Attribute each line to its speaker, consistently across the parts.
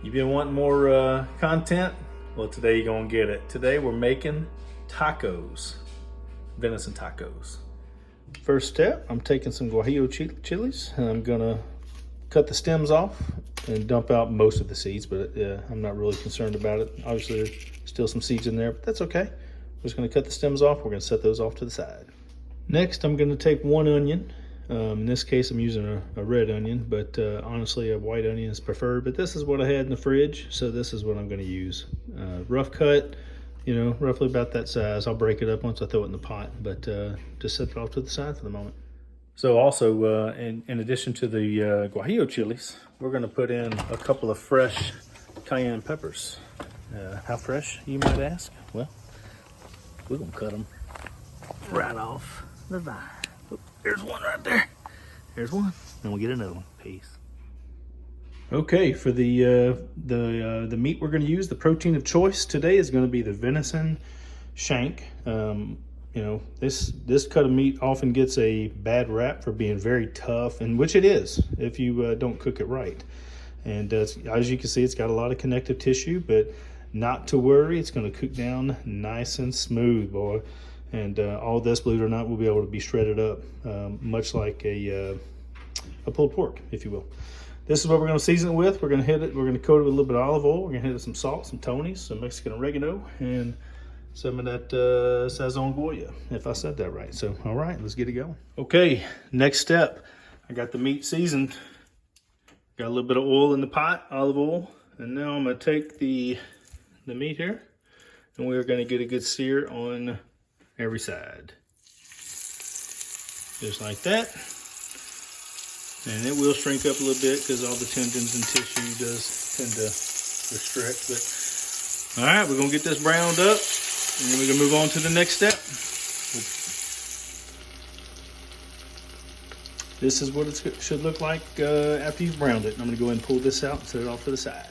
Speaker 1: You been wanting more content? Well, today you're gonna get it. Today we're making tacos, venison tacos. First step, I'm taking some Guajillo chilies and I'm gonna cut the stems off and dump out most of the seeds, but I'm not really concerned about it. Obviously there's still some seeds in there, but that's okay. We're just gonna cut the stems off. We're gonna set those off to the side. Next, I'm gonna take one onion. In this case, I'm using a red onion, but honestly, a white onion is preferred. But this is what I had in the fridge, so this is what I'm going to use. Rough cut, you know, roughly about that size. I'll break it up once I throw it in the pot, but just set it off to the side for the moment. So also, in addition to the Guajillo chilies, we're going to put in a couple of fresh cayenne peppers. How fresh, you might ask? Well, we're going to cut them right off the vine. Oh, there's one right there. There's one. And we'll get another one. Peace. Okay, for the meat we're going to use, the protein of choice today is going to be the venison shank. You know, this cut of meat often gets a bad rap for being very tough, and which it is if you don't cook it right. And as you can see, it's got a lot of connective tissue, but not to worry, it's going to cook down nice and smooth, boy. And all this, believe it or not, will be able to be shredded up, much like a pulled pork, if you will. This is what we're going to season it with. We're going to hit it. We're going to coat it with a little bit of olive oil. We're going to hit it with some salt, some Tony's, some Mexican oregano, and some of that Sazon Goya, if I said that right. So, all right, let's get it going. Okay, next step. I got the meat seasoned. Got a little bit of oil in the pot, olive oil, and now I'm going to take the meat here, and we're going to get a good sear on every side, just like that. And it will shrink up a little bit because all the tendons and tissue does tend to restrict. But all right, we're gonna get this browned up, and then we're gonna move on to the next step. This is what it should look like after you've browned it. I'm gonna go ahead and pull this out and set it off to the side.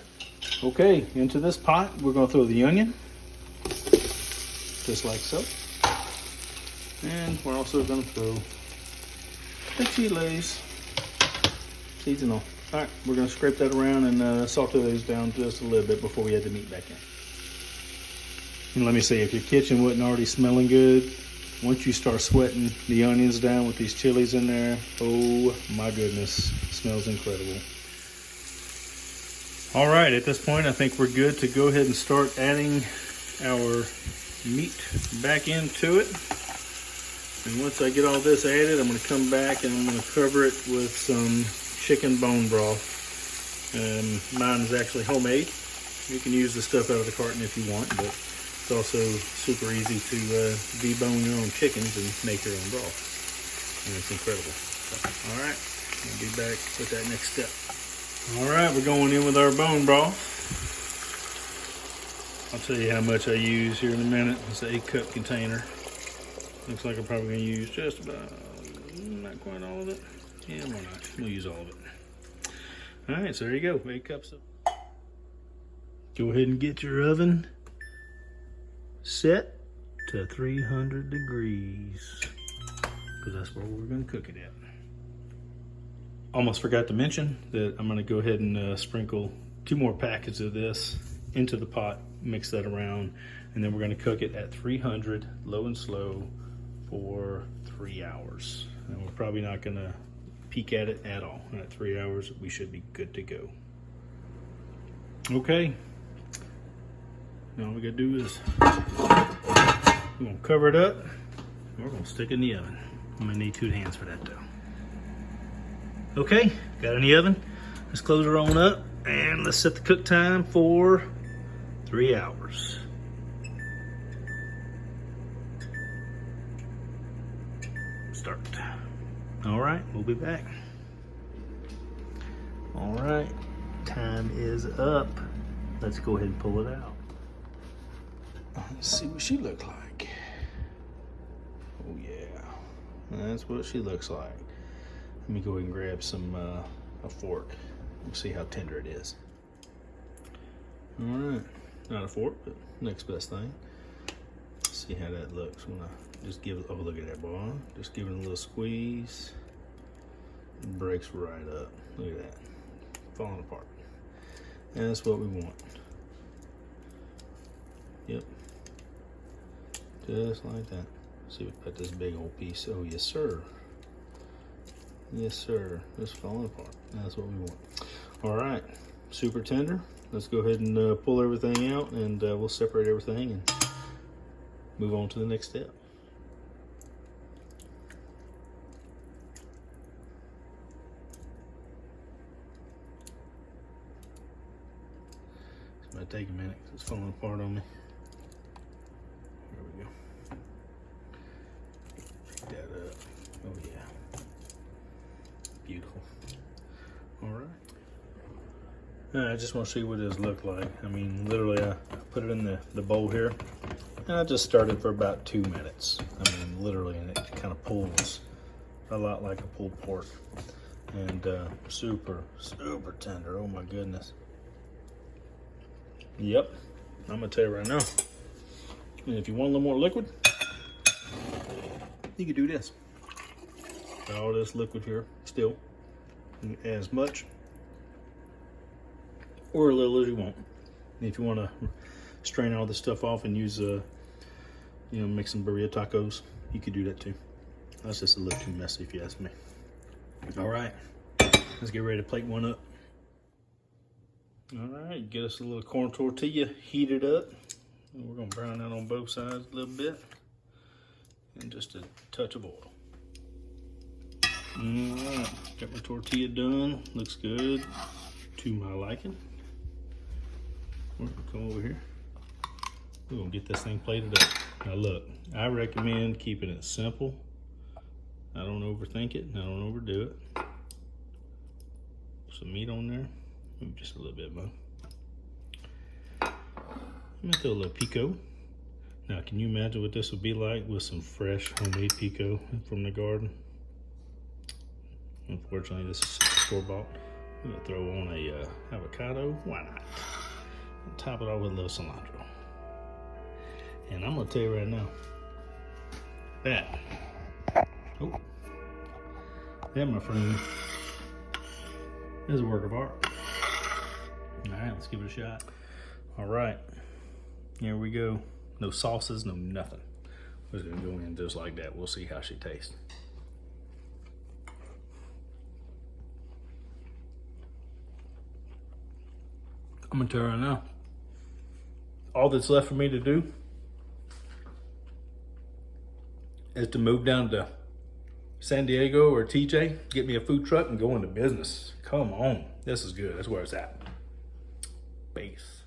Speaker 1: Okay, into this pot we're gonna throw the onion, just like so. And we're also going to throw the chiles, seeds and all. All right, we're going to scrape that around and saute those down just a little bit before we add the meat back in. And let me say, if your kitchen wasn't already smelling good, once you start sweating the onions down with these chilies in there, oh my goodness, it smells incredible. All right, at this point, I think we're good to go ahead and start adding our meat back into it. And once I get all this added, I'm going to come back and I'm going to cover it with some chicken bone broth. Mine is actually homemade. You can use the stuff out of the carton if you want, but it's also super easy to debone your own chickens and make your own broth. And it's incredible. So, all right, I'll be back with that next step. All right, we're going in with our bone broth. I'll tell you how much I use here in a minute. It's an 8-cup container. Looks like I'm probably going to use just about, not quite all of it. Yeah, why not? We'll use all of it. All right, so there you go, 8 cups of. Go ahead and get your oven set to 300 degrees, because that's where we're going to cook it at. Almost forgot to mention that I'm going to go ahead and sprinkle 2 more packets of this into the pot, mix that around, and then we're going to cook it at 300, low and slow, for 3 hours. And we're probably not going to peek at it at all. And at 3 hours, we should be good to go. Okay. Now all we got to do is we're going to cover it up. And we're going to stick it in the oven. I'm going to need 2 hands for that though. Okay, got it in the oven. Let's close her on up and let's set the cook time for 3 hours. Start. All right, we'll be back. All right, time is up. Let's go ahead and pull it out. Let's see what she looks like. Oh yeah, that's what she looks like. Let me go ahead and grab some a fork. We'll see how tender it is. All right, not a fork, but next best thing. Let's see how that looks when I just give it. Oh, look at that, boy! Just give it a little squeeze. It breaks right up. Look at that, falling apart. That's what we want. Yep. Just like that. See, we put this big old piece. Oh, yes, sir. Yes, sir. Just falling apart. That's what we want. All right. Super tender. Let's go ahead and pull everything out, and we'll separate everything and move on to the next step. It's gonna take a minute because it's falling apart on me. There we go. Pick that up. Oh yeah. Beautiful. All right. I just want to show you what it look like. I mean, literally, I put it in the bowl here, and I just started for about 2 minutes. I mean, literally, and it kind of pulls a lot like a pulled pork, and super, super tender. Oh my goodness. Yep, I'm gonna tell you right now. And if you want a little more liquid, you can do this. Got all this liquid here still, as much or a little as you want. If you want to strain all this stuff off and use you know, make some burrito tacos, you could do that too. That's just a little too messy if you ask me. All right, let's get ready to plate one up. All right, get us a little corn tortilla heated up. And we're gonna brown that on both sides a little bit, and just a touch of oil. All right, got my tortilla done. Looks good to my liking. We're gonna come over here. We're gonna get this thing plated up. Now look, I recommend keeping it simple. I don't overthink it, and I don't overdo it. Some meat on there, maybe just a little bit more. I'm gonna throw a little pico. Now, can you imagine what this would be like with some fresh homemade pico from the garden? Unfortunately, this is store-bought. I'm gonna throw on a avocado. Why not? And top it off with a little cilantro. And I'm gonna tell you right now, that, my friend, is a work of art. All right, let's give it a shot. All right, here we go. No sauces, no nothing. We're just gonna go in just like that. We'll see how she tastes. I'm gonna tell you right now, all that's left for me to do is to move down to San Diego or TJ, get me a food truck and go into business. Come on, this is good, that's where it's at. Base.